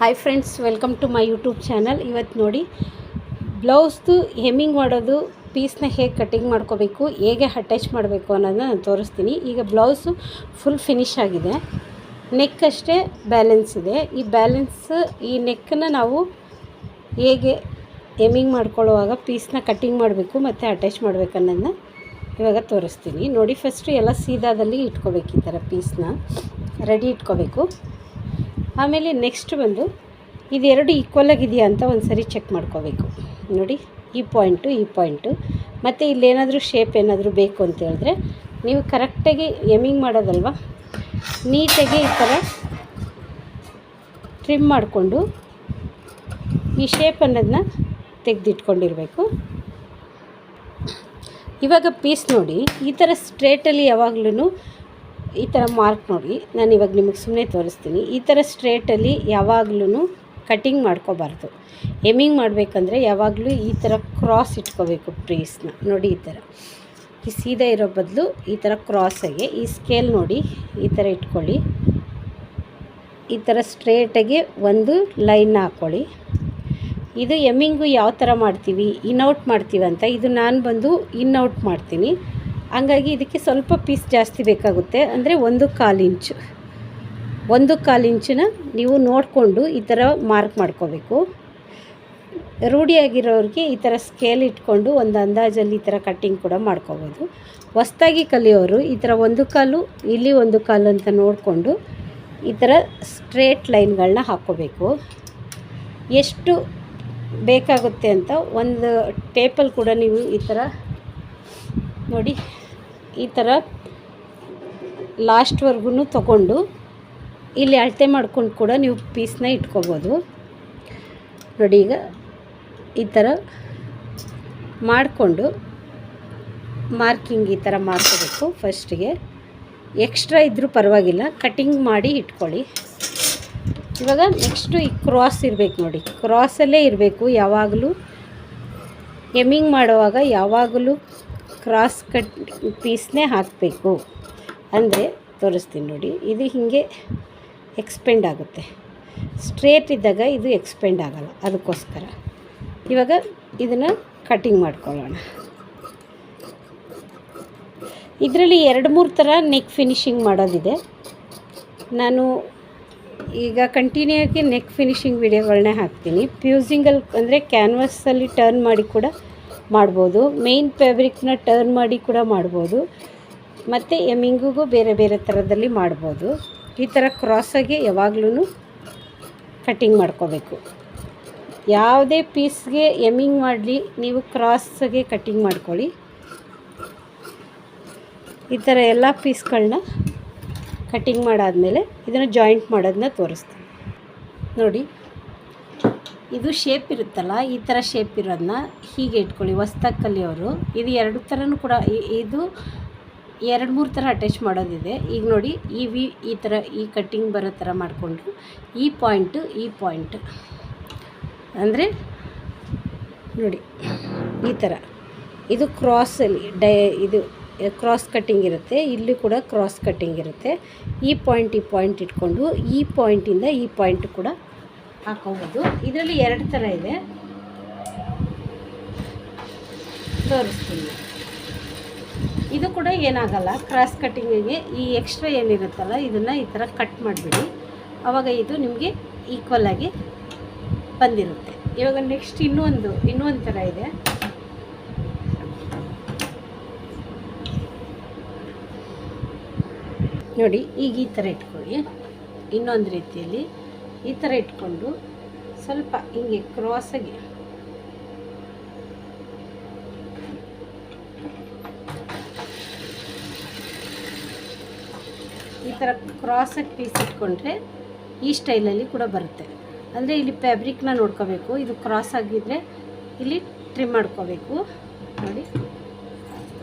Hi friends, welcome to my YouTube channel. ಇವತ್ತು ನೋಡಿ ಬ್ಲೌಸ್ದು hemming ಮಾಡೋದು, ಪೀಸ್ನ ಹೇಗೆ ಕಟ್ಟಿಂಗ್ ಮಾಡ್ಕೋಬೇಕು, ಹೇಗೆ ಅಟ್ಯಾಚ್ ಮಾಡಬೇಕು ಅನ್ನೋದನ್ನ ನಾನು ತೋರಿಸ್ತೀನಿ. ಈಗ ಬ್ಲೌಸು ಫುಲ್ ಫಿನಿಶ್ ಆಗಿದೆ, ನೆಕ್ ಅಷ್ಟೇ ಬ್ಯಾಲೆನ್ಸ್ ಇದೆ. ಈ ನೆಕ್ಕನ್ನು ನಾವು ಹೇಗೆ ಹೆಮ್ಮಿಂಗ್ ಮಾಡ್ಕೊಳ್ಳುವಾಗ ಪೀಸ್ನ ಕಟ್ಟಿಂಗ್ ಮಾಡಬೇಕು ಮತ್ತು ಅಟ್ಯಾಚ್ ಮಾಡಬೇಕು ಅನ್ನೋದನ್ನ ಇವಾಗ ತೋರಿಸ್ತೀನಿ. ನೋಡಿ, ಫಸ್ಟು ಎಲ್ಲ ಸೀದಾದಲ್ಲಿ ಇಟ್ಕೋಬೇಕು, ಈ ಥರ ಪೀಸ್ನ ರೆಡಿ ಇಟ್ಕೋಬೇಕು. ಆಮೇಲೆ ನೆಕ್ಸ್ಟ್ ಬಂದು ಇದೆರಡು ಈಕ್ವಲ್ ಆಗಿದೆಯಾ ಅಂತ ಒಂದು ಸರಿ ಚೆಕ್ ಮಾಡ್ಕೋಬೇಕು. ನೋಡಿ, ಈ ಪಾಯಿಂಟು ಮತ್ತು ಇಲ್ಲೇನಾದರೂ ಶೇಪ್ ಏನಾದರೂ ಬೇಕು ಅಂತ ಹೇಳಿದ್ರೆ ನೀವು ಕರೆಕ್ಟಾಗಿ ಎಮ್ಮಿಂಗ್ ಮಾಡೋದಲ್ವ, ನೀಟಾಗಿ ಈ ಥರ ಟ್ರಿಮ್ ಮಾಡಿಕೊಂಡು ಈ ಶೇಪ್ ಅನ್ನೋದನ್ನ ತೆಗೆದಿಟ್ಕೊಂಡಿರಬೇಕು. ಇವಾಗ ಪೀಸ್ ನೋಡಿ, ಈ ಥರ ಸ್ಟ್ರೇಟಲ್ಲಿ ಯಾವಾಗಲೂ ಈ ಥರ ಮಾರ್ಕ್ ನೋಡಿ, ನಾನು ಇವಾಗ ನಿಮಗೆ ಸುಮ್ಮನೆ ತೋರಿಸ್ತೀನಿ. ಈ ಥರ ಸ್ಟ್ರೇಟಲ್ಲಿ ಯಾವಾಗಲೂ ಕಟ್ಟಿಂಗ್ ಮಾಡ್ಕೋಬಾರ್ದು. ಎಮ್ಮಿಂಗ್ ಮಾಡಬೇಕಂದ್ರೆ ಯಾವಾಗಲೂ ಈ ಥರ ಕ್ರಾಸ್ ಇಟ್ಕೋಬೇಕು ಪೀಸ್ನ. ನೋಡಿ, ಈ ಥರ ಈ ಸೀದಾ ಇರೋ ಬದಲು ಈ ಥರ ಕ್ರಾಸಾಗಿ ಈ ಸ್ಕೇಲ್ ನೋಡಿ ಈ ಥರ ಇಟ್ಕೊಳ್ಳಿ. ಈ ಥರ ಸ್ಟ್ರೇಟಾಗಿ ಒಂದು ಲೈನ್ನ ಹಾಕ್ಕೊಳ್ಳಿ. ಇದು ಎಮ್ಮಿಂಗು ಯಾವ ಥರ ಮಾಡ್ತೀವಿ, ಇನ್ಔಟ್ ಮಾಡ್ತೀವಿ ಅಂತ, ಇದು ನಾನು ಬಂದು ಇನ್ಔಟ್ ಮಾಡ್ತೀನಿ. ಹಂಗಾಗಿ ಇದಕ್ಕೆ ಸ್ವಲ್ಪ ಪೀಸ್ ಜಾಸ್ತಿ ಬೇಕಾಗುತ್ತೆ, ಅಂದರೆ 1/4 ಇಂಚನ್ನ ನೀವು ನೋಡಿಕೊಂಡು ಈ ಥರ ಮಾರ್ಕ್ ಮಾಡ್ಕೋಬೇಕು. ರೂಢಿಯಾಗಿರೋರಿಗೆ ಈ ಥರ ಸ್ಕೇಲ್ ಇಟ್ಕೊಂಡು ಒಂದು ಅಂದಾಜಲ್ಲಿ ಈ ಥರ ಕಟ್ಟಿಂಗ್ ಕೂಡ ಮಾಡ್ಕೋಬೋದು. ಹೊಸ್ದಾಗಿ ಕಲಿಯೋರು ಈ ಥರ 1/4 ಇಲ್ಲಿ 1/4 ಅಂತ ನೋಡಿಕೊಂಡು ಈ ಥರ ಸ್ಟ್ರೇಟ್ ಲೈನ್ಗಳನ್ನ ಹಾಕ್ಕೋಬೇಕು. ಎಷ್ಟು ಬೇಕಾಗುತ್ತೆ ಅಂತ ಒಂದು ಟೇಪಲ್ಲಿ ಕೂಡ ನೀವು ಈ ಥರ ನೋಡಿ, ಈ ಥರ ಲಾಸ್ಟ್ವರೆಗೂ ತಗೊಂಡು ಇಲ್ಲಿ ಅಳತೆ ಮಾಡ್ಕೊಂಡು ಕೂಡ ನೀವು ಪೀಸ್ನ ಇಟ್ಕೋಬೋದು. ನೋಡಿ, ಈಗ ಈ ಥರ ಮಾಡಿಕೊಂಡು ಮಾರ್ಕಿಂಗ್ ಈ ಥರ ಮಾಡ್ಕೋಬೇಕು. ಫಸ್ಟಿಗೆ ಎಕ್ಸ್ಟ್ರಾ ಇದ್ದರೂ ಪರವಾಗಿಲ್ಲ, ಕಟ್ಟಿಂಗ್ ಮಾಡಿ ಇಟ್ಕೊಳ್ಳಿ. ಇವಾಗ ನೆಕ್ಸ್ಟು ಈ ಕ್ರಾಸ್ ಇರಬೇಕು. ನೋಡಿ, ಕ್ರಾಸಲ್ಲೇ ಇರಬೇಕು ಯಾವಾಗಲೂ. ಎಮ್ಮಿಂಗ್ ಮಾಡುವಾಗ ಯಾವಾಗಲೂ ಕ್ರಾಸ್ ಕಟ್ ಪೀಸ್ನೇ ಹಾಕಬೇಕು. ಅಂದರೆ ತೋರಿಸ್ತೀನಿ ನೋಡಿ, ಇದು ಹೀಗೆ ಎಕ್ಸ್ಪೆಂಡ್ ಆಗುತ್ತೆ. ಸ್ಟ್ರೇಟ್ ಇದ್ದಾಗ ಇದು ಎಕ್ಸ್ಪೆಂಡ್ ಆಗೋಲ್ಲ, ಅದಕ್ಕೋಸ್ಕರ ಇವಾಗ ಇದನ್ನು ಕಟ್ಟಿಂಗ್ ಮಾಡ್ಕೊಳ್ಳೋಣ. ಇದರಲ್ಲಿ 2-3 ಥರ ನೆಕ್ ಫಿನಿಷಿಂಗ್ ಮಾಡೋದಿದೆ. ನಾನು ಈಗ ಕಂಟಿನ್ಯೂ ಆಗಿ ನೆಕ್ ಫಿನಿಷಿಂಗ್ ವಿಡಿಯೋಗಳನ್ನೇ ಹಾಕ್ತೀನಿ. ಫ್ಯೂಸಿಂಗಲ್ಲಿ ಅಂದರೆ ಕ್ಯಾನ್ವಾಸಲ್ಲಿ ಟರ್ನ್ ಮಾಡಿ ಕೂಡ ಮಾಡ್ಬೋದು, ಮೇಯ್ನ್ ಫ್ಯಾಬ್ರಿಕ್ನ ಟರ್ನ್ ಮಾಡಿ ಕೂಡ ಮಾಡ್ಬೋದು, ಮತ್ತು ಎಮ್ಮಿಂಗಿಗೂ ಬೇರೆ ಬೇರೆ ಥರದಲ್ಲಿ ಮಾಡ್ಬೋದು. ಈ ಥರ ಕ್ರಾಸಾಗಿ ಯಾವಾಗಲೂ ಕಟ್ಟಿಂಗ್ ಮಾಡ್ಕೋಬೇಕು. ಯಾವುದೇ ಪೀಸ್ಗೆ ಎಮ್ಮಿಂಗ್ ಮಾಡಲಿ ನೀವು ಕ್ರಾಸಾಗೆ ಕಟ್ಟಿಂಗ್ ಮಾಡ್ಕೊಳ್ಳಿ. ಈ ಥರ ಎಲ್ಲ ಪೀಸ್ಗಳನ್ನ ಕಟ್ಟಿಂಗ್ ಮಾಡಾದಮೇಲೆ ಇದನ್ನು ಜಾಯಿಂಟ್ ಮಾಡೋದನ್ನ ತೋರಿಸ್ತೀನಿ. ನೋಡಿ, ಇದು ಶೇಪ್ ಇರುತ್ತಲ್ಲ, ಈ ಥರ ಶೇಪ್ ಇರೋದನ್ನ ಹೀಗೆ ಇಟ್ಕೊಳ್ಳಿ. ಹೊಸ್ದಾಗಿ ಕಲಿಯೋರು ಇದು 2 ಥರನೂ ಕೂಡ, ಇದು 2-3 ಥರ ಅಟ್ಯಾಚ್ ಮಾಡೋದಿದೆ. ಈಗ ನೋಡಿ, ಈ ಥರ ಈ ಕಟ್ಟಿಂಗ್ ಬರೋ ಥರ ಮಾಡಿಕೊಂಡು ಈ ಪಾಯಿಂಟ್ ಅಂದರೆ ನೋಡಿ ಈ ಥರ ಇದು ಕ್ರಾಸಲ್ಲಿ ಇದು ಕ್ರಾಸ್ ಕಟ್ಟಿಂಗ್ ಇರುತ್ತೆ, ಇಲ್ಲಿ ಕೂಡ ಕ್ರಾಸ್ ಕಟ್ಟಿಂಗ್ ಇರುತ್ತೆ. ಈ ಪಾಯಿಂಟ್ ಇಟ್ಕೊಂಡು ಈ ಪಾಯಿಂಟಿಂದ ಈ ಪಾಯಿಂಟ್ ಕೂಡ ಹಾಕೋಬೋದು. ಇದರಲ್ಲಿ 2 ಥರ ಇದೆ, ತೋರಿಸ್ತೀನಿ. ಇದು ಕೂಡ ಏನಾಗಲ್ಲ, ಕ್ರಾಸ್ ಕಟ್ಟಿಂಗಿಗೆ ಈ ಎಕ್ಸ್ಟ್ರಾ ಏನಿರುತ್ತಲ್ಲ ಇದನ್ನು ಈ ಥರ ಕಟ್ ಮಾಡಿಬಿಡಿ, ಆವಾಗ ಇದು ನಿಮಗೆ ಈಕ್ವಲ್ ಆಗಿ ಬಂದಿರುತ್ತೆ. ಇವಾಗ ನೆಕ್ಸ್ಟ್ ಇನ್ನೊಂದು ಥರ ಇದೆ. ನೋಡಿ, ಈಗ ಈ ಥರ ಇಟ್ಕೊಳ್ಳಿ. ಇನ್ನೊಂದು ರೀತಿಯಲ್ಲಿ ಈ ಥರ ಇಟ್ಕೊಂಡು ಸ್ವಲ್ಪ ಹಿಂಗೆ ಕ್ರಾಸಾಗಿ ಈ ಥರ ಕ್ರಾಸಾಗಿ ಪೀಸ್ ಇಟ್ಕೊಂಡ್ರೆ ಈ ಸ್ಟೈಲಲ್ಲಿ ಕೂಡ ಬರುತ್ತೆ. ಅಂದರೆ ಇಲ್ಲಿ ಫ್ಯಾಬ್ರಿಕ್ನ ನೋಡ್ಕೋಬೇಕು, ಇದು ಕ್ರಾಸ್ ಆಗಿದ್ದರೆ ಇಲ್ಲಿ ಟ್ರಿಮ್ ಮಾಡ್ಕೋಬೇಕು. ನೋಡಿ,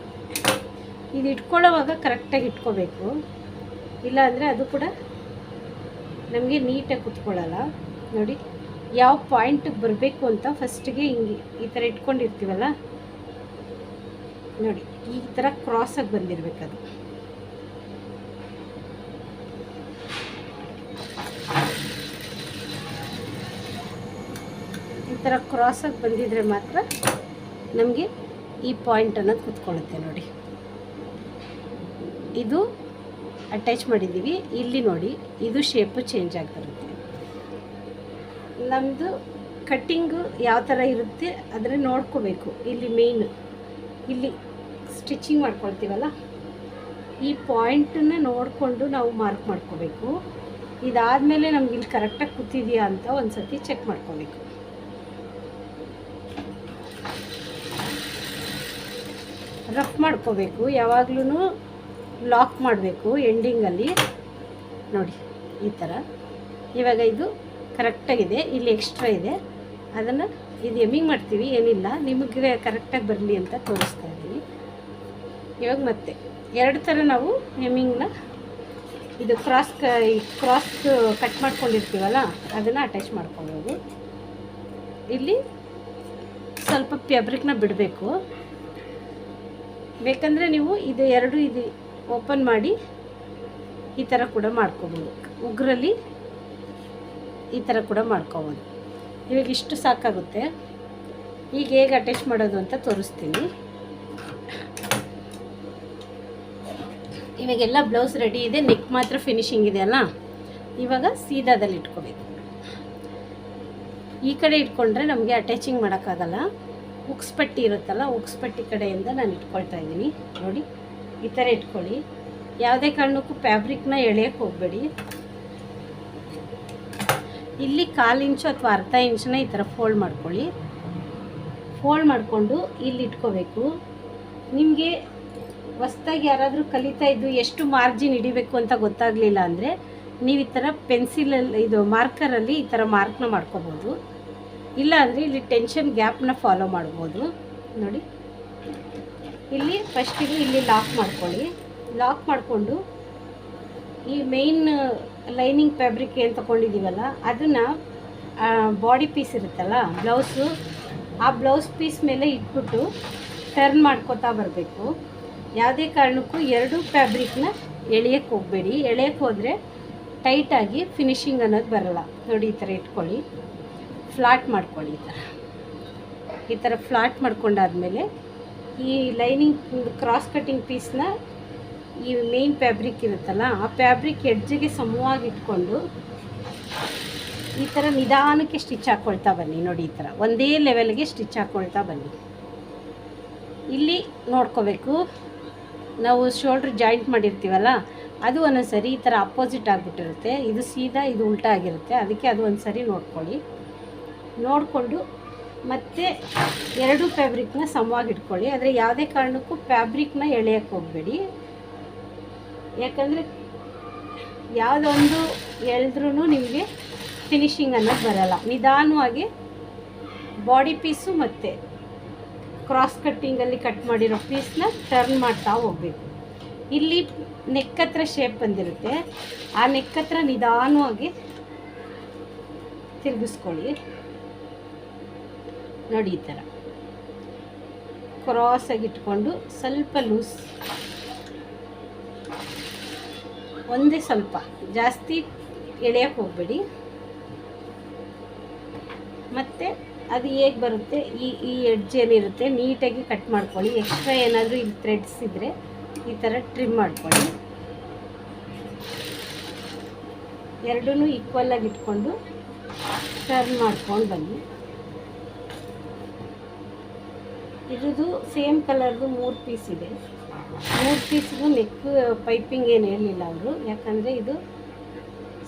ಇದು ಇಟ್ಕೊಳ್ಳೋವಾಗ ಕರೆಕ್ಟಾಗಿ ಇಟ್ಕೋಬೇಕು, ಇಲ್ಲ ಅಂದರೆ ಅದು ಕೂಡ ನಮಗೆ ನೀಟಾಗಿ ಕುತ್ಕೊಳ್ಳಲ್ಲ. ನೋಡಿ, ಯಾವ ಪಾಯಿಂಟಿಗೆ ಬರಬೇಕು ಅಂತ ಫಸ್ಟಿಗೆ ಹಿಂಗೆ ಈ ಥರ ಇಟ್ಕೊಂಡಿರ್ತೀವಲ್ಲ, ನೋಡಿ ಈ ಥರ ಕ್ರಾಸಾಗಿ ಬಂದಿರಬೇಕು. ಅದು ಥರ ಕ್ರಾಸಾಗಿ ಬಂದಿದ್ರೆ ಮಾತ್ರ ನಮಗೆ ಈ ಪಾಯಿಂಟ್ ಅನ್ನೋದು ಕೂತ್ಕೊಳ್ಳುತ್ತೆ ನೋಡಿ. ಇದು ಅಟ್ಯಾಚ್ ಮಾಡಿದ್ದೀವಿ, ಇಲ್ಲಿ ನೋಡಿ ಇದು ಶೇಪು ಚೇಂಜ್ ಆಗಿರುತ್ತೆ. ನಮ್ಮದು ಕಟ್ಟಿಂಗು ಯಾವ ಥರ ಇರುತ್ತೆ ಆದರೆ ನೋಡ್ಕೋಬೇಕು. ಇಲ್ಲಿ ಮೇಯ್ನ್ ಇಲ್ಲಿ ಸ್ಟಿಚಿಂಗ್ ಮಾಡ್ಕೊಳ್ತೀವಲ್ಲ, ಈ ಪಾಯಿಂಟನ್ನು ನೋಡಿಕೊಂಡು ನಾವು ಮಾರ್ಕ್ ಮಾಡ್ಕೋಬೇಕು. ಇದಾದಮೇಲೆ ನಮ್ಗೆ ಇಲ್ಲಿ ಕರೆಕ್ಟಾಗಿ ಕೂತಿದೆಯಾ ಅಂತ ಒಂದು ಸತಿ ಚೆಕ್ ಮಾಡ್ಕೋಬೇಕು. ರಫ್ ಮಾಡ್ಕೋಬೇಕು, ಯಾವಾಗಲೂ ಲಾಕ್ ಮಾಡಬೇಕು ಎಂಡಿಂಗಲ್ಲಿ ನೋಡಿ ಈ ಥರ. ಇವಾಗ ಇದು ಕರೆಕ್ಟಾಗಿದೆ, ಇಲ್ಲಿ ಎಕ್ಸ್ಟ್ರಾ ಇದೆ, ಅದನ್ನು ಇದು ಎಮ್ಮಿಂಗ್ ಮಾಡ್ತೀವಿ, ಏನಿಲ್ಲ, ನಿಮಗೆ ಕರೆಕ್ಟಾಗಿ ಬರಲಿ ಅಂತ ತೋರಿಸ್ತಾ ಇದ್ದೀನಿ. ಇವಾಗ ಮತ್ತೆ ಎರಡು ಥರ ನಾವು ಎಮ್ಮಿಂಗ್ನ ಇದು ಕ್ರಾಸ್ ಕಟ್ ಮಾಡ್ಕೊಂಡಿರ್ತೀವಲ್ಲ ಅದನ್ನು ಅಟ್ಯಾಚ್ ಮಾಡ್ಕೊಬೋದು. ಇಲ್ಲಿ ಸ್ವಲ್ಪ ಫ್ಯಾಬ್ರಿಕ್ನ ಬಿಡಬೇಕು, ಬೇಕಂದರೆ ನೀವು ಇದು ಎರಡು ಇದು ಓಪನ್ ಮಾಡಿ ಈ ಥರ ಕೂಡ ಮಾಡ್ಕೋಬೋದು. ಉಗ್ರಲ್ಲಿ ಈ ಥರ ಕೂಡ ಮಾಡ್ಕೋಬೋದು. ಇವಾಗ ಇಷ್ಟು ಸಾಕಾಗುತ್ತೆ. ಈಗ ಹೇಗೆ ಅಟ್ಯಾಚ್ ಮಾಡೋದು ಅಂತ ತೋರಿಸ್ತೀನಿ. ಇವಾಗೆಲ್ಲ ಬ್ಲೌಸ್ ರೆಡಿ ಇದೆ, ನೆಕ್ ಮಾತ್ರ ಫಿನಿಶಿಂಗ್ ಇದೆ ಅಲ್ಲ. ಇವಾಗ ಸೀದಾದಲ್ಲಿ ಇಟ್ಕೋಬೇಕು. ಈ ಕಡೆ ಇಟ್ಕೊಂಡ್ರೆ ನಮಗೆ ಅಟ್ಯಾಚಿಂಗ್ ಮಾಡೋಕ್ಕಾಗಲ್ಲ. ಉಕ್ಸ್ ಪಟ್ಟಿ ಇರುತ್ತಲ್ಲ, ಉಕ್ಸ್ ಪಟ್ಟಿ ಕಡೆಯಿಂದ ನಾನು ಇಟ್ಕೊಳ್ತಾ ಇದ್ದೀನಿ ನೋಡಿ. ಈ ಥರ ಇಟ್ಕೊಳ್ಳಿ. ಯಾವುದೇ ಕಾರಣಕ್ಕೂ ಫ್ಯಾಬ್ರಿಕ್ನ ಎಳೆಯೋಕ್ಕೆ ಹೋಗಬೇಡಿ. ಇಲ್ಲಿ 1/4 ಇಂಚು ಅಥವಾ ಅರ್ಧ ಇಂಚನ್ನ ಈ ಥರ ಫೋಲ್ಡ್ ಮಾಡ್ಕೊಳ್ಳಿ. ಫೋಲ್ಡ್ ಮಾಡಿಕೊಂಡು ಇಲ್ಲಿ ಇಟ್ಕೋಬೇಕು. ನಿಮಗೆ ಹೊಸ್ದಾಗಿ ಯಾರಾದರೂ ಕಲಿತಾ ಇದ್ದು ಎಷ್ಟು ಮಾರ್ಜಿನ್ ಹಿಡಿಬೇಕು ಅಂತ ಗೊತ್ತಾಗಲಿಲ್ಲ ಅಂದರೆ ನೀವು ಈ ಥರ ಪೆನ್ಸಿಲಲ್ಲಿ ಇದು ಮಾರ್ಕರಲ್ಲಿ ಈ ಥರ ಮಾರ್ಕ್ನ ಮಾಡ್ಕೋಬೋದು. ಇಲ್ಲ ಅಂದರೆ ಇಲ್ಲಿ ಟೆನ್ಷನ್ ಗ್ಯಾಪ್ನ ಫಾಲೋ ಮಾಡ್ಬೋದು ನೋಡಿ. ಇಲ್ಲಿ ಫಸ್ಟಿಗೆ ಇಲ್ಲಿ ಲಾಕ್ ಮಾಡ್ಕೊಳ್ಳಿ. ಲಾಕ್ ಮಾಡಿಕೊಂಡು ಈ ಮೇಯ್ನ್ ಲೈನಿಂಗ್ ಫ್ಯಾಬ್ರಿಕ್ ಏನು ತೊಗೊಂಡಿದ್ದೀವಲ್ಲ ಅದನ್ನು ಬಾಡಿ ಪೀಸ್ ಇರುತ್ತಲ್ಲ ಬ್ಲೌಸು, ಆ ಬ್ಲೌಸ್ ಪೀಸ್ ಮೇಲೆ ಇಟ್ಬಿಟ್ಟು ಟರ್ನ್ ಮಾಡ್ಕೋತಾ ಬರಬೇಕು. ಯಾವುದೇ ಕಾರಣಕ್ಕೂ ಎರಡು ಫ್ಯಾಬ್ರಿಕ್ನ ಎಳೆಯೋಕ್ಕೆ ಹೋಗಬೇಡಿ. ಎಳೆಯೋಕ್ಕೆ ಹೋದರೆ ಟೈಟಾಗಿ ಫಿನಿಶಿಂಗ್ ಅನ್ನೋದು ಬರಲ್ಲ ನೋಡಿ. ಈ ಥರ ಇಟ್ಕೊಳ್ಳಿ, ಫ್ಲಾಟ್ ಮಾಡ್ಕೊಳ್ಳಿ. ಈ ಥರ ಫ್ಲಾಟ್ ಮಾಡ್ಕೊಂಡಾದಮೇಲೆ ಈ ಲೈನಿಂಗ್ ಕ್ರಾಸ್ ಕಟ್ಟಿಂಗ್ ಪೀಸ್ನ ಈ ಮೇನ್ ಫ್ಯಾಬ್ರಿಕ್ ಇರುತ್ತಲ್ಲ ಆ ಫ್ಯಾಬ್ರಿಕ್ ಎಡ್ಜಿಗೆ ಸಮವಾಗಿ ಇಟ್ಕೊಂಡು ಈ ಥರ ನಿಧಾನಕ್ಕೆ ಸ್ಟಿಚ್ ಹಾಕ್ಕೊಳ್ತಾ ಬನ್ನಿ ನೋಡಿ. ಈ ಥರ ಒಂದೇ ಲೆವೆಲ್ಗೆ ಸ್ಟಿಚ್ ಹಾಕ್ಕೊಳ್ತಾ ಬನ್ನಿ. ಇಲ್ಲಿ ನೋಡ್ಕೋಬೇಕು, ನಾವು ಶೋಲ್ಡ್ರ್ ಜಾಯಿಂಟ್ ಮಾಡಿರ್ತೀವಲ್ಲ ಅದು ಒಂದೊಂದು ಸರಿ ಈ ಥರ ಅಪೋಸಿಟ್ ಆಗಿಬಿಟ್ಟಿರುತ್ತೆ. ಇದು ಸೀದಾ, ಇದು ಉಲ್ಟಾ ಆಗಿರುತ್ತೆ. ಅದಕ್ಕೆ ಅದು ಒಂದು ಸರಿ ನೋಡ್ಕೊಳ್ಳಿ. ನೋಡಿಕೊಂಡು ಮತ್ತೆ ಎರಡು ಫ್ಯಾಬ್ರಿಕ್ನ ಸಮವಾಗಿ ಇಟ್ಕೊಳ್ಳಿ. ಆದರೆ ಯಾವುದೇ ಕಾರಣಕ್ಕೂ ಫ್ಯಾಬ್ರಿಕ್ನ ಎಳೆಯೋಕ್ಕೆ ಹೋಗಬೇಡಿ. ಯಾಕಂದರೆ ಯಾವುದೊಂದು ಎಳೆದ್ರೂ ನಿಮಗೆ ಫಿನಿಶಿಂಗ್ ಅನ್ನೋದು ಬರಲ್ಲ. ನಿಧಾನವಾಗಿ ಬಾಡಿ ಪೀಸು ಮತ್ತು ಕ್ರಾಸ್ ಕಟ್ಟಿಂಗಲ್ಲಿ ಕಟ್ ಮಾಡಿರೋ ಪೀಸ್ನ ಟರ್ನ್ ಮಾಡ್ತಾ ಹೋಗಬೇಕು. ಇಲ್ಲಿ ನೆಕ್ ಹತ್ರ ಶೇಪ್ ಬಂದಿರುತ್ತೆ, ಆ ನೆಕ್ ಹತ್ರ ನಿಧಾನವಾಗಿ ತಿರುಗಿಸ್ಕೊಳ್ಳಿ ನೋಡಿ. ಈ ಥರ ಕ್ರಾಸಾಗಿ ಇಟ್ಕೊಂಡು ಸ್ವಲ್ಪ ಲೂಸ್, ಒಂದೇ ಸ್ವಲ್ಪ, ಜಾಸ್ತಿ ಎಳೆಯೋಕ್ಕೆ ಹೋಗಬೇಡಿ. ಮತ್ತು ಅದು ಹೇಗೆ ಬರುತ್ತೆ ಈ ಎಡ್ಜ್ ಏನಿರುತ್ತೆ ನೀಟಾಗಿ ಕಟ್ ಮಾಡ್ಕೊಳ್ಳಿ. ಎಕ್ಸ್ಟ್ರಾ ಏನಾದರೂ ಇಲ್ಲಿ ಥ್ರೆಡ್ಸ್ ಇದ್ದರೆ ಈ ಥರ ಟ್ರಿಮ್ ಮಾಡ್ಕೊಳ್ಳಿ. ಎರಡೂ ಈಕ್ವಲಾಗಿ ಇಟ್ಕೊಂಡು ಟರ್ನ್ ಮಾಡ್ಕೊಂಡು ಬನ್ನಿ. ಇದ್ರದ್ದು ಸೇಮ್ ಕಲರ್ದು 3 ಪೀಸ್ ಇದೆ. 3 ಪೀಸ್ಗೂ ನೆಕ್ ಪೈಪಿಂಗ್ ಏನು ಹೇಳಿಲ್ಲ ಅವರು, ಯಾಕಂದರೆ ಇದು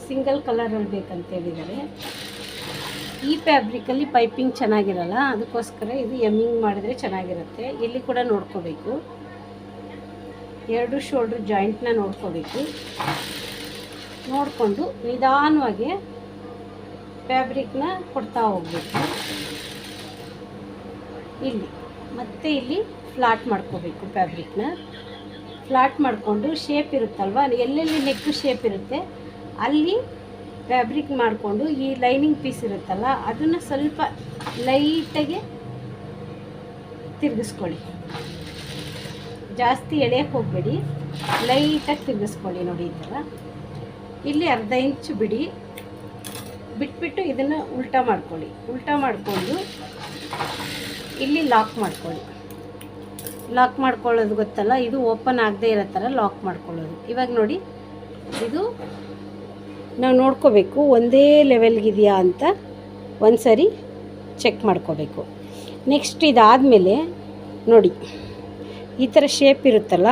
ಸಿಂಗಲ್ ಕಲರಲ್ಲಿ ಬೇಕಂತ ಹೇಳಿದ್ದಾರೆ. ಈ ಫ್ಯಾಬ್ರಿಕಲ್ಲಿ ಪೈಪಿಂಗ್ ಚೆನ್ನಾಗಿರಲ್ಲ, ಅದಕ್ಕೋಸ್ಕರ ಇದು ಎಮ್ಮಿಂಗ್ ಮಾಡಿದ್ರೆ ಚೆನ್ನಾಗಿರುತ್ತೆ. ಇಲ್ಲಿ ಕೂಡ ನೋಡ್ಕೋಬೇಕು, ಎರಡು ಶೋಲ್ಡ್ರ್ ಜಾಯಿಂಟ್ನ ನೋಡ್ಕೋಬೇಕು. ನೋಡಿಕೊಂಡು ನಿಧಾನವಾಗಿ ಫ್ಯಾಬ್ರಿಕ್ನ ಕೊಡ್ತಾ ಹೋಗಬೇಕು. ಇಲ್ಲಿ ಮತ್ತೆ ಇಲ್ಲಿ ಫ್ಲಾಟ್ ಮಾಡ್ಕೋಬೇಕು. ಫ್ಯಾಬ್ರಿಕ್ನ ಫ್ಲಾಟ್ ಮಾಡಿಕೊಂಡು ಶೇಪ್ ಇರುತ್ತಲ್ವ, ಎಲ್ಲೆಲ್ಲಿ ನೆಕ್ ಶೇಪ್ ಇರುತ್ತೆ ಅಲ್ಲಿ ಫ್ಯಾಬ್ರಿಕ್ ಮಾಡಿಕೊಂಡು ಈ ಲೈನಿಂಗ್ ಪೀಸ್ ಇರುತ್ತಲ್ಲ ಅದನ್ನು ಸ್ವಲ್ಪ ಲೈಟಾಗಿ ತಿರುಗಿಸ್ಕೊಳ್ಳಿ. ಜಾಸ್ತಿ ಎಳೆಯಕ್ಕೆ ಹೋಗಬೇಡಿ, ಲೈಟಾಗಿ ತಿರುಗಿಸ್ಕೊಳ್ಳಿ ನೋಡಿ. ಈ ಥರ ಇಲ್ಲಿ ಅರ್ಧ ಇಂಚು ಬಿಡಿ, ಬಿಟ್ಬಿಟ್ಟು ಇದನ್ನು ಉಲ್ಟಾ ಮಾಡ್ಕೊಳ್ಳಿ. ಉಲ್ಟಾ ಮಾಡಿಕೊಂಡು ಇಲ್ಲಿ ಲಾಕ್ ಮಾಡ್ಕೊಳ್ಳಿ. ಲಾಕ್ ಮಾಡ್ಕೊಳ್ಳೋದು ಗೊತ್ತಲ್ಲ, ಇದು ಓಪನ್ ಆಗದೆ ಇರೋ ಥರ ಲಾಕ್ ಮಾಡ್ಕೊಳ್ಳೋದು. ಇವಾಗ ನೋಡಿ, ಇದು ನಾವು ನೋಡ್ಕೋಬೇಕು ಒಂದೇ ಲೆವೆಲ್ಗಿದೆಯಾ ಅಂತ ಒಂದು ಸರಿ ಚೆಕ್ ಮಾಡ್ಕೋಬೇಕು. ನೆಕ್ಸ್ಟ್ ಇದಾದಮೇಲೆ ನೋಡಿ, ಈ ಥರ ಶೇಪ್ ಇರುತ್ತಲ್ಲ,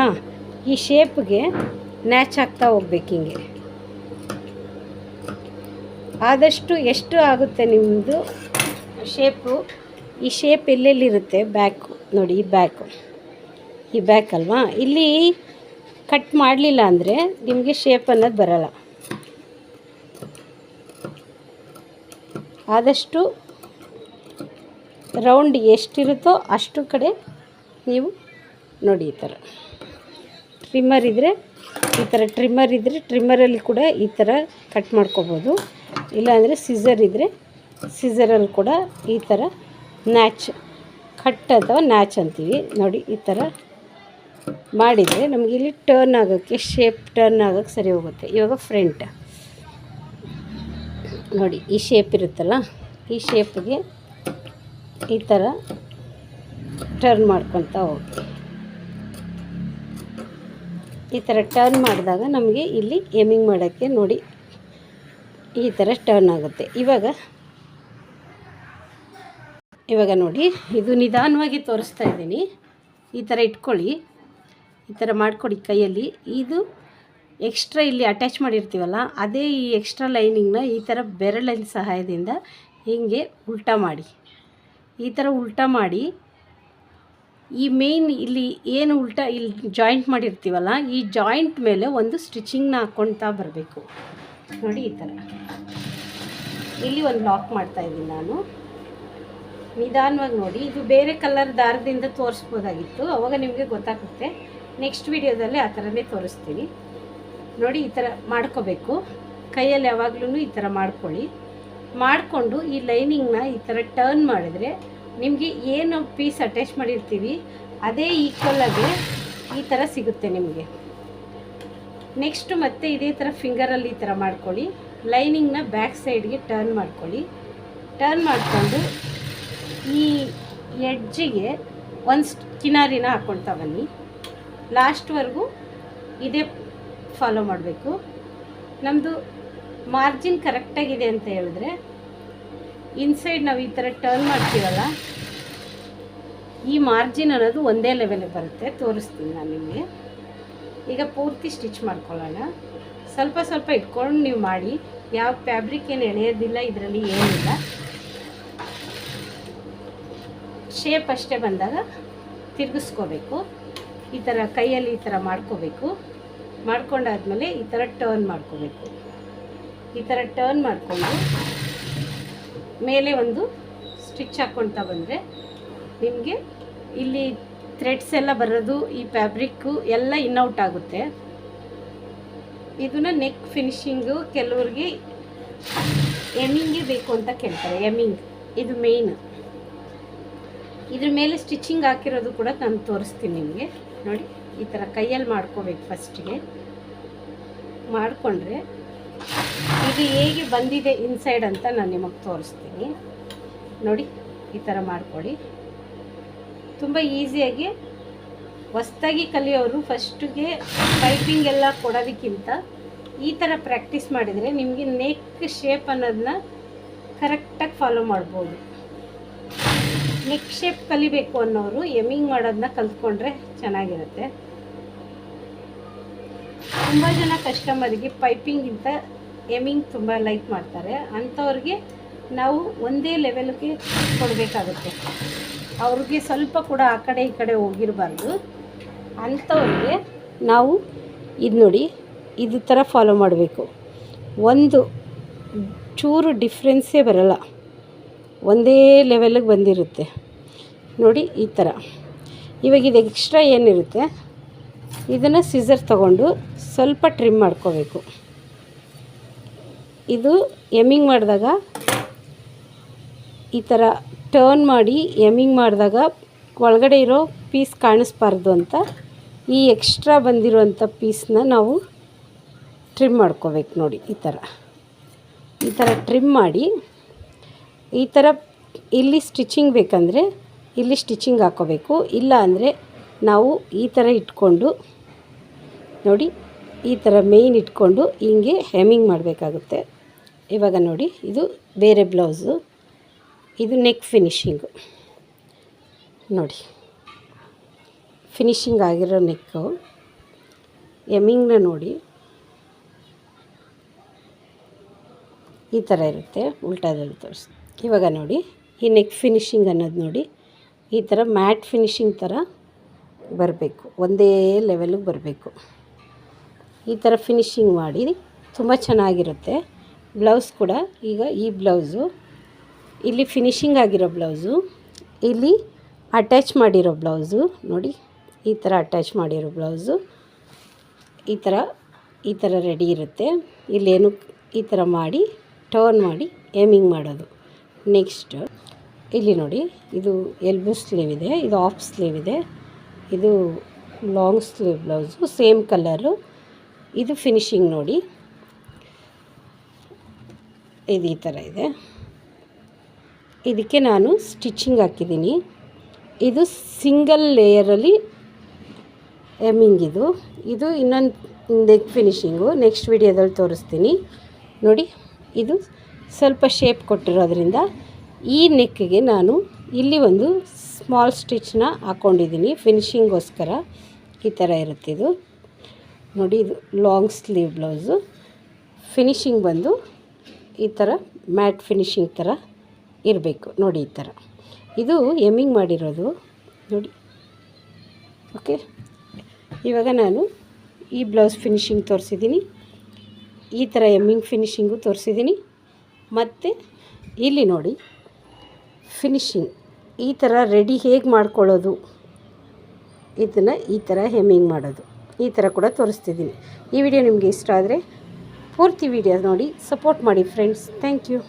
ಈ ಶೇಪ್ಗೆ ನ್ಯಾಚ್ ಆಗ್ತಾ ಹೋಗ್ಬೇಕು. ಹಿಂಗೆ ಆದಷ್ಟು ಎಷ್ಟು ಆಗುತ್ತೆ ನಿಮ್ಮದು ಶೇಪು, ಈ ಶೇಪ್ ಎಲ್ಲೆಲ್ಲಿರುತ್ತೆ ಬ್ಯಾಕು ನೋಡಿ, ಈ ಬ್ಯಾಕ್ ಅಲ್ವಾ, ಇಲ್ಲಿ ಕಟ್ ಮಾಡಲಿಲ್ಲ ಅಂದರೆ ನಿಮಗೆ ಶೇಪ್ ಅನ್ನೋದು ಬರಲ್ಲ. ಆದಷ್ಟು ರೌಂಡ್ ಎಷ್ಟಿರುತ್ತೋ ಅಷ್ಟು ಕಡೆ ನೀವು ನೋಡಿ ಈ ಥರ ಟ್ರಿಮ್ಮರ್ ಇದ್ದರೆ ಈ ಥರ ಟ್ರಿಮ್ಮರಲ್ಲಿ ಕೂಡ ಈ ಥರ ಕಟ್ ಮಾಡ್ಕೋಬೋದು. ಇಲ್ಲಾಂದರೆ ಸಿಸರ್ ಇದ್ದರೆ ಸಿಸರಲ್ಲಿ ಕೂಡ ಈ ಥರ ಕಟ್ ಅಥವಾ ನ್ಯಾಚ್ ಅಂತೀವಿ ನೋಡಿ, ಈ ಥರ ಮಾಡಿದರೆ ನಮಗೆ ಇಲ್ಲಿ ಟರ್ನ್ ಆಗೋಕ್ಕೆ, ಶೇಪ್ ಟರ್ನ್ ಆಗೋಕ್ಕೆ ಸರಿ ಹೋಗುತ್ತೆ. ಇವಾಗ ಫ್ರಂಟ್ ನೋಡಿ, ಈ ಶೇಪ್ ಇರುತ್ತಲ್ಲ, ಈ ಶೇಪ್ಗೆ ಈ ಥರ ಟರ್ನ್ ಮಾಡ್ಕೊತಾ ಹೋಗಿ. ಈ ಥರ ಟರ್ನ್ ಮಾಡಿದಾಗ ನಮಗೆ ಇಲ್ಲಿ ಏಮಿಂಗ್ ಮಾಡೋಕ್ಕೆ ನೋಡಿ ಈ ಥರ ಟರ್ನ್ ಆಗುತ್ತೆ. ಇವಾಗ ನೋಡಿ, ಇದು ನಿಧಾನವಾಗಿ ತೋರಿಸ್ತಾ ಇದ್ದೀನಿ. ಈ ಥರ ಇಟ್ಕೊಳ್ಳಿ, ಈ ಥರ ಮಾಡ್ಕೊಡಿ ಕೈಯಲ್ಲಿ. ಇದು ಎಕ್ಸ್ಟ್ರಾ ಇಲ್ಲಿ ಅಟ್ಯಾಚ್ ಮಾಡಿರ್ತೀವಲ್ಲ, ಅದೇ ಈ ಎಕ್ಸ್ಟ್ರಾ ಲೈನಿಂಗ್ನ ಈ ಥರ ಬೆರಳಿನ ಸಹಾಯದಿಂದ ಹೀಗೆ ಉಲ್ಟಾ ಮಾಡಿ, ಈ ಥರ ಉಲ್ಟಾ ಮಾಡಿ ಈ ಮೇನ್ ಇಲ್ಲಿ ಏನು ಇಲ್ಲಿ ಜಾಯಿಂಟ್ ಮಾಡಿರ್ತೀವಲ್ಲ, ಈ ಜಾಯಿಂಟ್ ಮೇಲೆ ಒಂದು ಸ್ಟಿಚಿಂಗ್ನ ಹಾಕ್ಕೊಳ್ತಾ ಬರಬೇಕು ನೋಡಿ. ಈ ಥರ ಇಲ್ಲಿ ಒಂದು ಲಾಕ್ ಮಾಡ್ತಾಯಿದ್ದೀನಿ ನಾನು. ನಿಧಾನವಾಗಿ ನೋಡಿ, ಇದು ಬೇರೆ ಕಲರ್ ದಾರದಿಂದ ತೋರಿಸ್ಬೋದಾಗಿತ್ತು, ಆವಾಗ ನಿಮಗೆ ಗೊತ್ತಾಗುತ್ತೆ. ನೆಕ್ಸ್ಟ್ ವಿಡಿಯೋದಲ್ಲಿ ಆ ಥರನೇ ತೋರಿಸ್ತೀನಿ ನೋಡಿ. ಈ ಥರ ಮಾಡ್ಕೋಬೇಕು, ಕೈಯಲ್ಲಿ ಯಾವಾಗಲೂ ಈ ಥರ ಮಾಡ್ಕೊಳ್ಳಿ. ಮಾಡಿಕೊಂಡು ಈ ಲೈನಿಂಗ್ನ ಈ ಥರ ಟರ್ನ್ ಮಾಡಿದರೆ ನಿಮಗೆ ಏನು ಪೀಸ್ ಅಟ್ಯಾಚ್ ಮಾಡಿರ್ತೀವಿ ಅದೇ ಈಕ್ವಲಾಗಿ ಈ ಥರ ಸಿಗುತ್ತೆ ನಿಮಗೆ. ನೆಕ್ಸ್ಟು ಮತ್ತೆ ಇದೇ ಥರ ಫಿಂಗರಲ್ಲಿ ಈ ಥರ ಮಾಡ್ಕೊಳ್ಳಿ. ಲೈನಿಂಗ್ನ ಬ್ಯಾಕ್ ಸೈಡ್ಗೆ ಟರ್ನ್ ಮಾಡ್ಕೊಳ್ಳಿ. ಟರ್ನ್ ಮಾಡಿಕೊಂಡು ಈ ಎಡ್ಜಿಗೆ ಒಂದು ಕಿನಾರಿನ ಹಾಕ್ಕೊಳ್ತಾ ಬನ್ನಿ. ಲಾಸ್ಟ್ವರೆಗೂ ಇದೇ ಫಾಲೋ ಮಾಡಬೇಕು. ನಮ್ಮದು ಮಾರ್ಜಿನ್ ಕರೆಕ್ಟಾಗಿದೆ ಅಂತ ಹೇಳಿದ್ರೆ ಇನ್ಸೈಡ್ ನಾವು ಈ ಥರ ಟರ್ನ್ ಮಾಡ್ತೀವಲ್ಲ, ಈ ಮಾರ್ಜಿನ್ ಅನ್ನೋದು ಒಂದೇ ಲೆವೆಲಿಗೆ ಬರುತ್ತೆ. ತೋರಿಸ್ತೀನಿ ನಾನು ನಿಮಗೆ. ಈಗ ಪೂರ್ತಿ ಸ್ಟಿಚ್ ಮಾಡ್ಕೊಳ್ಳೋಣ. ಸ್ವಲ್ಪ ಸ್ವಲ್ಪ ಇಟ್ಕೊಂಡು ನೀವು ಮಾಡಿ, ಯಾವ ಫ್ಯಾಬ್ರಿಕ್ ಏನು ಎಳೆಯೋದಿಲ್ಲ, ಇದರಲ್ಲಿ ಏನಿಲ್ಲ. ಶೇಪ್ ಅಷ್ಟೇ ಬಂದಾಗ ತಿರುಗಿಸ್ಕೋಬೇಕು. ಈ ಥರ ಕೈಯಲ್ಲಿ ಈ ಥರ ಮಾಡ್ಕೋಬೇಕು. ಮಾಡ್ಕೊಂಡಾದ್ಮೇಲೆ ಈ ಥರ ಟರ್ನ್ ಮಾಡ್ಕೋಬೇಕು. ಈ ಥರ ಟರ್ನ್ ಮಾಡಿಕೊಂಡು ಮೇಲೆ ಒಂದು ಸ್ಟಿಚ್ ಹಾಕ್ಕೊಳ್ತಾ ಬಂದರೆ ನಿಮಗೆ ಇಲ್ಲಿ ಥ್ರೆಡ್ಸ್ ಎಲ್ಲ ಬರೋದು, ಈ ಫ್ಯಾಬ್ರಿಕ್ಕು ಎಲ್ಲ ಇನ್ನೌಟ್ ಆಗುತ್ತೆ. ಇದನ್ನು ನೆಕ್ ಫಿನಿಶಿಂಗು ಕೆಲವ್ರಿಗೆ ಎಮ್ಮಿಂಗೇ ಬೇಕು ಅಂತ ಕೇಳ್ತಾರೆ. ಎಮ್ಮಿಂಗ್ ಇದು ಮೇಯ್ನ್. ಇದ್ರ ಮೇಲೆ ಸ್ಟಿಚಿಂಗ್ ಹಾಕಿರೋದು ಕೂಡ ನಾನು ತೋರಿಸ್ತೀನಿ ನಿಮಗೆ ನೋಡಿ. ಈ ಥರ ಕೈಯಲ್ಲಿ ಮಾಡ್ಕೋಬೇಕು. ಫಸ್ಟಿಗೆ ಮಾಡಿಕೊಂಡ್ರೆ ಇದು ಹೇಗೆ ಬಂದಿದೆ ಇನ್ಸೈಡ್ ಅಂತ ನಾನು ನಿಮಗೆ ತೋರಿಸ್ತೀನಿ ನೋಡಿ. ಈ ಥರ ಮಾಡ್ಕೊಳ್ಳಿ. ತುಂಬ ಈಸಿಯಾಗಿ ಹೊಸ್ದಾಗಿ ಕಲಿಯೋರು ಫಸ್ಟಿಗೆ ಪೈಪಿಂಗ್ ಎಲ್ಲ ಕೊಡೋದಕ್ಕಿಂತ ಈ ಥರ ಪ್ರಾಕ್ಟೀಸ್ ಮಾಡಿದರೆ ನಿಮಗೆ ನೆಕ್ ಶೇಪ್ ಅನ್ನೋದನ್ನ ಕರೆಕ್ಟಾಗಿ ಫಾಲೋ ಮಾಡ್ಬೋದು. ನೆಕ್ ಶೇಪ್ ಕಲಿಬೇಕು ಅನ್ನೋರು ಎಮ್ಮಿಂಗ್ ಮಾಡೋದನ್ನ ಕಲ್ತ್ಕೊಂಡ್ರೆ ಚೆನ್ನಾಗಿರುತ್ತೆ. ತುಂಬ ಜನ ಕಸ್ಟಮರಿಗೆ ಪೈಪಿಂಗಿಂತ ಎಮ್ಮಿಂಗ್ ತುಂಬ ಲೈಕ್ ಮಾಡ್ತಾರೆ. ಅಂಥವ್ರಿಗೆ ನಾವು ಒಂದೇ ಲೆವೆಲ್ಗೆ ಕೊಡಬೇಕಾಗುತ್ತೆ. ಅವ್ರಿಗೆ ಸ್ವಲ್ಪ ಕೂಡ ಆ ಕಡೆ ಈ ಕಡೆ ಹೋಗಿರಬಾರ್ದು. ಅಂಥವ್ರಿಗೆ ನಾವು ಇದು ನೋಡಿ, ಇದು ಥರ ಫಾಲೋ ಮಾಡಬೇಕು. ಒಂದು ಚೂರು ಡಿಫ್ರೆನ್ಸೇ ಬರಲ್ಲ, ಒಂದೇ ಲೆವೆಲಿಗೆ ಬಂದಿರುತ್ತೆ ನೋಡಿ. ಈ ಥರ ಇವಾಗ ಇದು ಎಕ್ಸ್ಟ್ರಾ ಏನಿರುತ್ತೆ ಇದನ್ನು ಸಿಸರ್ ತಗೊಂಡು ಸ್ವಲ್ಪ ಟ್ರಿಮ್ ಮಾಡ್ಕೋಬೇಕು. ಇದು ಎಮ್ಮಿಂಗ್ ಮಾಡಿದಾಗ ಈ ಥರ ಟರ್ನ್ ಮಾಡಿ ಎಮ್ಮಿಂಗ್ ಮಾಡಿದಾಗ ಒಳಗಡೆ ಇರೋ ಪೀಸ್ ಕಾಣಿಸ್ಬಾರ್ದು ಅಂತ ಈ ಎಕ್ಸ್ಟ್ರಾ ಬಂದಿರೋಂಥ ಪೀಸ್ನ ನಾವು ಟ್ರಿಮ್ ಮಾಡ್ಕೋಬೇಕು ನೋಡಿ. ಈ ಥರ ಈ ಥರ ಟ್ರಿಮ್ ಮಾಡಿ ಈ ಥರ ಇಲ್ಲಿ ಸ್ಟಿಚಿಂಗ್ ಬೇಕಂದರೆ ಇಲ್ಲಿ ಸ್ಟಿಚಿಂಗ್ ಹಾಕ್ಕೋಬೇಕು. ಇಲ್ಲ ಅಂದರೆ ನಾವು ಈ ಥರ ಇಟ್ಕೊಂಡು ನೋಡಿ ಈ ಥರ ಮೇಯ್ನ್ ಇಟ್ಕೊಂಡು ಹಿಂಗೆ ಹೆಮ್ಮಿಂಗ್ ಮಾಡಬೇಕಾಗುತ್ತೆ. ಇವಾಗ ನೋಡಿ ಇದು ಬೇರೆ ಬ್ಲೌಸು, ಇದು ನೆಕ್ ಫಿನಿಶಿಂಗು ನೋಡಿ, ಫಿನಿಶಿಂಗ್ ಆಗಿರೋ ನೆಕ್ಕು. ಹೆಮ್ಮಿಂಗ್ನ ನೋಡಿ ಈ ಥರ ಇರುತ್ತೆ, ಉಲ್ಟಾದಲ್ಲಿ ತೋರಿಸಿ. ಇವಾಗ ನೋಡಿ ಈ ನೆಕ್ ಫಿನಿಶಿಂಗ್ ಅನ್ನೋದು ನೋಡಿ ಈ ಥರ ಮ್ಯಾಟ್ ಫಿನಿಶಿಂಗ್ ಥರ ಬರಬೇಕು, ಒಂದೇ ಲೆವೆಲಿಗೆ ಬರಬೇಕು. ಈ ಥರ ಫಿನಿಶಿಂಗ್ ಮಾಡಿ ತುಂಬ ಚೆನ್ನಾಗಿರುತ್ತೆ. ಬ್ಲೌಸ್ ಕೂಡ ಈಗ ಈ ಬ್ಲೌಸು ಇಲ್ಲಿ ಫಿನಿಶಿಂಗ್ ಆಗಿರೋ ಬ್ಲೌಸು, ಇಲ್ಲಿ ಅಟ್ಯಾಚ್ ಮಾಡಿರೋ ಬ್ಲೌಸು ನೋಡಿ, ಈ ಥರ ಅಟ್ಯಾಚ್ ಮಾಡಿರೋ ಬ್ಲೌಸು ಈ ಥರ ರೆಡಿ ಇರುತ್ತೆ. ಇಲ್ಲೇನು ಈ ಥರ ಮಾಡಿ ಟರ್ನ್ ಮಾಡಿ ಏಮಿಂಗ್ ಮಾಡೋದು. ನೆಕ್ಸ್ಟ್ ಇಲ್ಲಿ ನೋಡಿ ಇದು ಎಲ್ಬೋ ಸ್ಲೀವ್ ಇದೆ, ಇದು ಆಫ್ ಸ್ಲೀವ್ ಇದೆ, ಇದು long sleeve blouse same colour. ಇದು ಫಿನಿಶಿಂಗ್ ನೋಡಿ ಇದು ಈ ಥರ ಇದೆ. ಇದಕ್ಕೆ ನಾನು ಸ್ಟಿಚಿಂಗ್ ಹಾಕಿದ್ದೀನಿ. ಇದು ಸಿಂಗಲ್ ಲೇಯರಲ್ಲಿ ಎಮ್ಮಿಂಗ್. ಇದು ಇನ್ನೊಂದು ನೆಕ್ ಫಿನಿಶಿಂಗು ನೆಕ್ಸ್ಟ್ ವಿಡಿಯೋದಲ್ಲಿ ತೋರಿಸ್ತೀನಿ ನೋಡಿ. ಇದು ಸ್ವಲ್ಪ ಶೇಪ್ ಕೊಟ್ಟಿರೋದ್ರಿಂದ ಈ ನೆಕ್ಕಿಗೆ ನಾನು ಇಲ್ಲಿ ಒಂದು ಸ್ಮಾಲ್ ಸ್ಟಿಚ್ನ ಹಾಕ್ಕೊಂಡಿದ್ದೀನಿ ಫಿನಿಶಿಂಗೋಸ್ಕರ. ಈ ಥರ ಇರುತ್ತೆ ಇದು ನೋಡಿ. ಇದು ಲಾಂಗ್ ಸ್ಲೀವ್ ಬ್ಲೌಸು. ಫಿನಿಶಿಂಗ್ ಬಂದು ಈ ಥರ ಮ್ಯಾಟ್ ಫಿನಿಶಿಂಗ್ ಥರ ಇರಬೇಕು ನೋಡಿ. ಈ ಥರ ಇದು ಎಮ್ಮಿಂಗ್ ಮಾಡಿರೋದು ನೋಡಿ. ಓಕೆ, ಇವಾಗ ನಾನು ಈ ಬ್ಲೌಸ್ ಫಿನಿಶಿಂಗ್ ತೋರಿಸಿದ್ದೀನಿ, ಈ ಥರ ಎಮ್ಮಿಂಗ್ ಫಿನಿಶಿಂಗು ತೋರಿಸಿದ್ದೀನಿ. ಮತ್ತು ಇಲ್ಲಿ ನೋಡಿ ಫಿನಿಶಿಂಗ್ ಈ ಥರ ರೆಡಿ ಹೇಗೆ ಮಾಡ್ಕೊಳ್ಳೋದು, ಇದನ್ನು ಈ ಥರ ಹೆಮ್ಮಿಂಗ್ ಮಾಡೋದು, ಈ ಥರ ಕೂಡ ತೋರಿಸ್ತಿದ್ದೀನಿ. ಈ ವಿಡಿಯೋ ನಿಮಗೆ ಇಷ್ಟ ಆದರೆ ಪೂರ್ತಿ ವಿಡಿಯೋ ನೋಡಿ ಸಪೋರ್ಟ್ ಮಾಡಿ ಫ್ರೆಂಡ್ಸ್. Thank you.